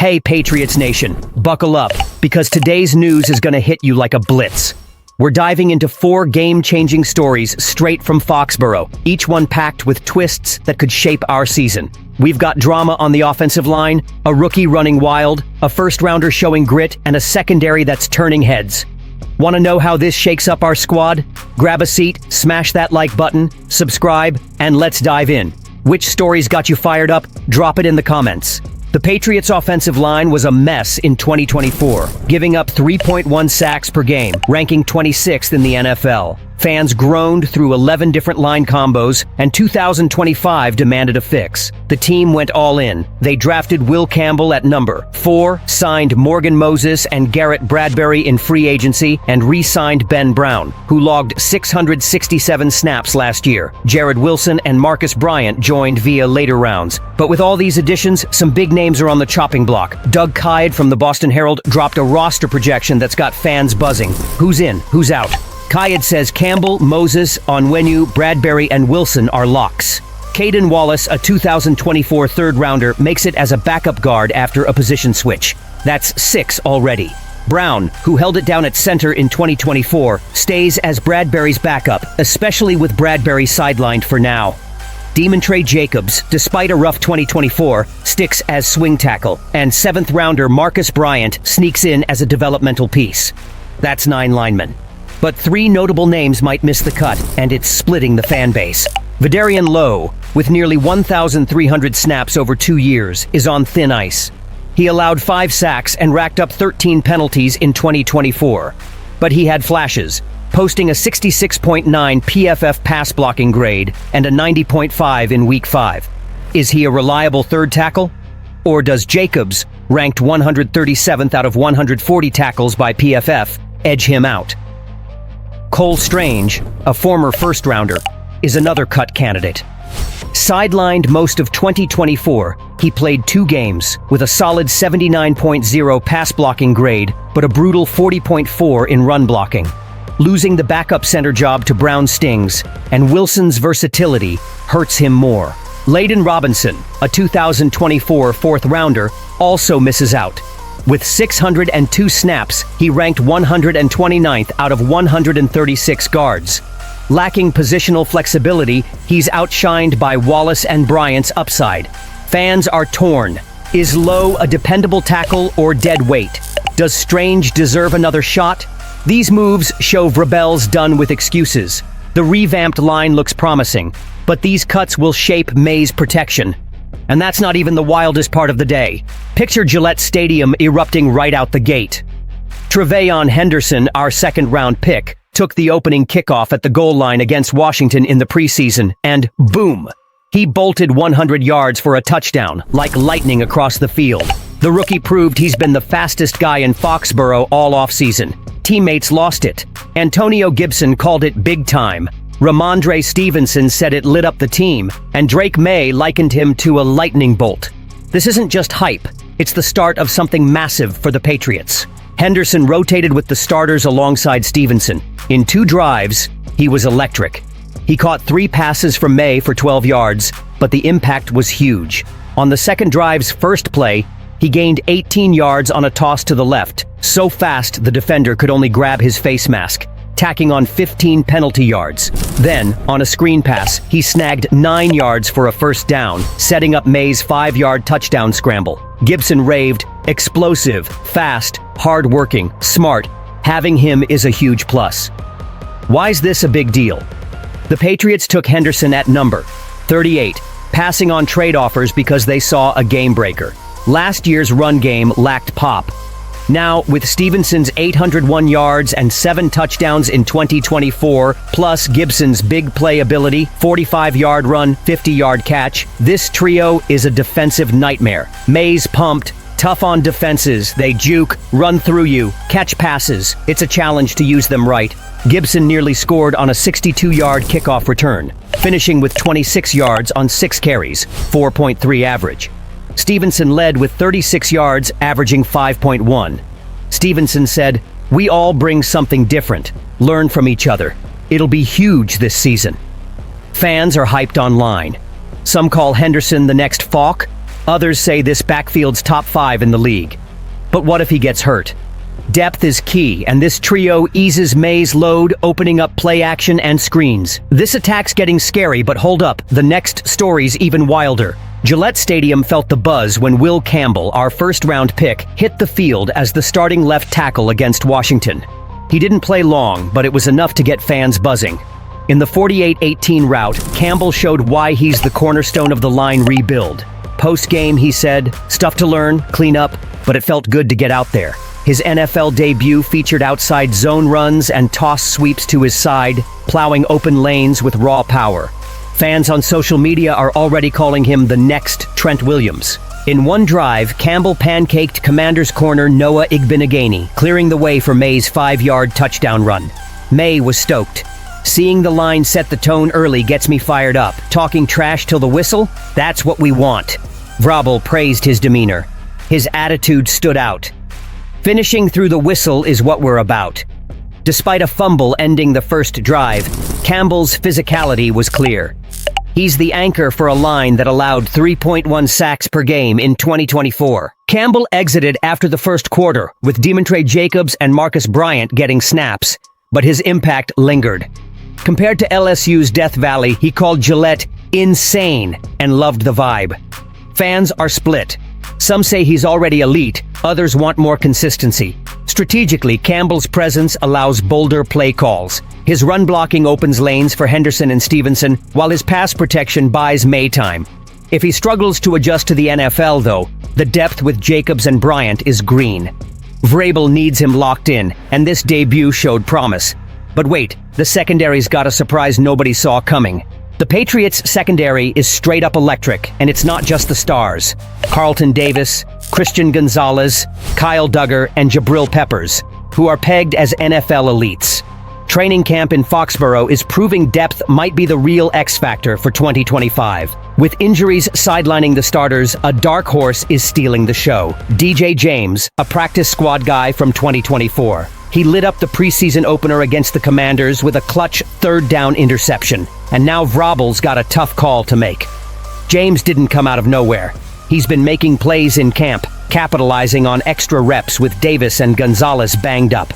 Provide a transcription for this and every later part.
Hey Patriots Nation, buckle up, because today's news is gonna hit you like a blitz. We're diving into 4 game-changing stories straight from Foxborough, each one packed with twists that could shape our season. We've got drama on the offensive line, a rookie running wild, a first-rounder showing grit, and a secondary that's turning heads. Want to know how this shakes up our squad? Grab a seat, smash that like button, subscribe, and let's dive in. Which stories got you fired up? Drop it in the comments. The Patriots' offensive line was a mess in 2024, giving up 3.1 sacks per game, ranking 26th in the NFL. Fans groaned through 11 different line combos, and 2025 demanded a fix. The team went all in. They drafted Will Campbell at number 4, signed Morgan Moses and Garrett Bradbury in free agency, and re-signed Ben Brown, who logged 667 snaps last year. Jared Wilson and Marcus Bryant joined via later rounds. But with all these additions, some big names are on the chopping block. Doug Kyed from the Boston Herald dropped a roster projection that's got fans buzzing. Who's in? Who's out? Kyed says Campbell, Moses, Onwenu, Bradbury, and Wilson are locks. Caden Wallace, a 2024 third-rounder, makes it as a backup guard after a position switch. That's 6 already. Brown, who held it down at center in 2024, stays as Bradbury's backup, especially with Bradbury sidelined for now. Demon Trey Jacobs, despite a rough 2024, sticks as swing tackle, and 7th-rounder Marcus Bryant sneaks in as a developmental piece. That's 9 linemen. But 3 notable names might miss the cut, and it's splitting the fan base. Vidarian Lowe, with nearly 1,300 snaps over 2 years, is on thin ice. He allowed 5 sacks and racked up 13 penalties in 2024. But he had flashes, posting a 66.9 PFF pass blocking grade and a 90.5 in Week 5. Is he a reliable third tackle? Or does Jacobs, ranked 137th out of 140 tackles by PFF, edge him out? Cole Strange, a former first-rounder, is another cut candidate. Sidelined most of 2024, he played 2 games with a solid 79.0 pass blocking grade, but a brutal 40.4 in run blocking. Losing the backup center job to Brown stings, and Wilson's versatility hurts him more. Layden Robinson, a 2024 fourth-rounder, also misses out. With 602 snaps, he ranked 129th out of 136 guards. Lacking positional flexibility, he's outshined by Wallace and Bryant's upside. Fans are torn. Is Lowe a dependable tackle or dead weight? Does Strange deserve another shot? These moves show Vrabel's done with excuses. The revamped line looks promising, but these cuts will shape May's protection. And that's not even the wildest part of the day. Picture Gillette Stadium erupting right out the gate. Tre'Veyon Henderson, our second-round pick, took the opening kickoff at the goal line against Washington in the preseason, and boom! He bolted 100 yards for a touchdown, like lightning across the field. The rookie proved he's been the fastest guy in Foxborough all offseason. Teammates lost it. Antonio Gibson called it big time. Ramondre Stevenson said it lit up the team, and Drake May likened him to a lightning bolt. This isn't just hype, it's the start of something massive for the Patriots. Henderson rotated with the starters alongside Stevenson. In 2 drives, he was electric. He caught 3 passes from May for 12 yards, but the impact was huge. On the second drive's first play, he gained 18 yards on a toss to the left, so fast the defender could only grab his face mask, tacking on 15 penalty yards. Then, on a screen pass, he snagged 9 yards for a first down, setting up May's 5-yard touchdown scramble. Gibson raved, explosive, fast, hard-working, smart. Having him is a huge plus. Why's this a big deal? The Patriots took Henderson at number 38, passing on trade offers because they saw a game-breaker. Last year's run game lacked pop. Now, with Stevenson's 801 yards and 7 touchdowns in 2024, plus Gibson's big play ability, 45-yard run, 50-yard catch, this trio is a defensive nightmare. May's pumped, tough on defenses, they juke, run through you, catch passes. It's a challenge to use them right. Gibson nearly scored on a 62-yard kickoff return, finishing with 26 yards on 6 carries, 4.3 average. Stevenson led with 36 yards, averaging 5.1. Stevenson said, "We all bring something different. Learn from each other. It'll be huge this season." Fans are hyped online. Some call Henderson the next Falk. Others say this backfield's top 5 in the league. But what if he gets hurt? Depth is key, and this trio eases May's load, opening up play action and screens. This attack's getting scary, but hold up, the next story's even wilder. Gillette Stadium felt the buzz when Will Campbell, our first-round pick, hit the field as the starting left tackle against Washington. He didn't play long, but it was enough to get fans buzzing. In the 48-18 rout, Campbell showed why he's the cornerstone of the line rebuild. Post-game, he said, "Stuff to learn, clean up, but it felt good to get out there." His NFL debut featured outside zone runs and toss sweeps to his side, plowing open lanes with raw power. Fans on social media are already calling him the next Trent Williams. In one drive, Campbell pancaked Commanders corner Noah Igbinoghene, clearing the way for May's 5-yard touchdown run. May was stoked. "Seeing the line set the tone early gets me fired up. Talking trash till the whistle? That's what we want." Vrabel praised his demeanor. His attitude stood out. "Finishing through the whistle is what we're about." Despite a fumble ending the first drive, Campbell's physicality was clear. He's the anchor for a line that allowed 3.1 sacks per game in 2024. Campbell exited after the first quarter, with Demontre Jacobs and Marcus Bryant getting snaps, but his impact lingered. Compared to LSU's Death Valley, he called Gillette insane and loved the vibe. Fans are split. Some say he's already elite, others want more consistency. Strategically, Campbell's presence allows bolder play calls. His run blocking opens lanes for Henderson and Stevenson, while his pass protection buys May time. If he struggles to adjust to the NFL, though, the depth with Jacobs and Bryant is green. Vrabel needs him locked in, and this debut showed promise. But wait, the secondary's got a surprise nobody saw coming. The Patriots' secondary is straight up electric, and it's not just the stars. Carlton Davis, Christian Gonzalez, Kyle Duggar, and Jabril Peppers, who are pegged as NFL elites. Training camp in Foxborough is proving depth might be the real X factor for 2025. With injuries sidelining the starters, a dark horse is stealing the show. DJ James, a practice squad guy from 2024. He lit up the preseason opener against the Commanders with a clutch third-down interception, and now Vrabel's got a tough call to make. James didn't come out of nowhere. He's been making plays in camp, capitalizing on extra reps with Davis and Gonzalez banged up.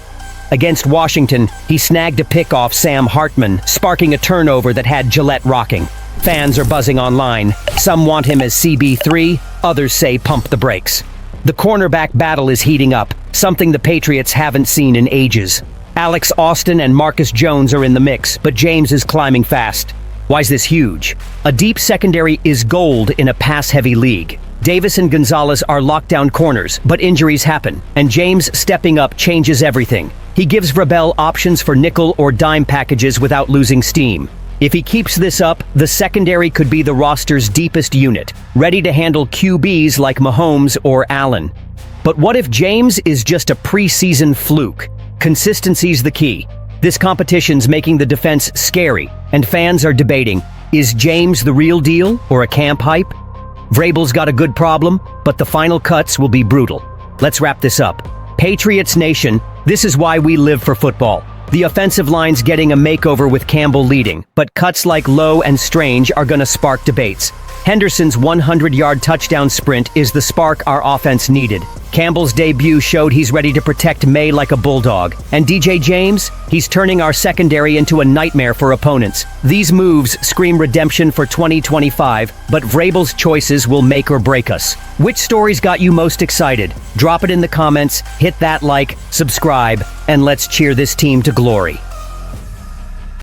Against Washington, he snagged a pick off Sam Hartman, sparking a turnover that had Gillette rocking. Fans are buzzing online. Some want him as CB3, others say pump the brakes. The cornerback battle is heating up, something the Patriots haven't seen in ages. Alex Austin and Marcus Jones are in the mix, but James is climbing fast. Why's this huge? A deep secondary is gold in a pass-heavy league. Davis and Gonzalez are lockdown corners, but injuries happen, and James stepping up changes everything. He gives Vrabel options for nickel or dime packages without losing steam. If he keeps this up, the secondary could be the roster's deepest unit, ready to handle QBs like Mahomes or Allen. But what if James is just a preseason fluke? Consistency's the key. This competition's making the defense scary, and fans are debating, is James the real deal or a camp hype? Vrabel's got a good problem, but the final cuts will be brutal. Let's wrap this up. Patriots Nation, this is why we live for football. The offensive line's getting a makeover with Campbell leading, but cuts like Lowe and Strange are gonna spark debates. Henderson's 100-yard touchdown sprint is the spark our offense needed. Campbell's debut showed he's ready to protect May like a bulldog. And DJ James? He's turning our secondary into a nightmare for opponents. These moves scream redemption for 2025, but Vrabel's choices will make or break us. Which stories got you most excited? Drop it in the comments, hit that like, subscribe, and let's cheer this team to glory.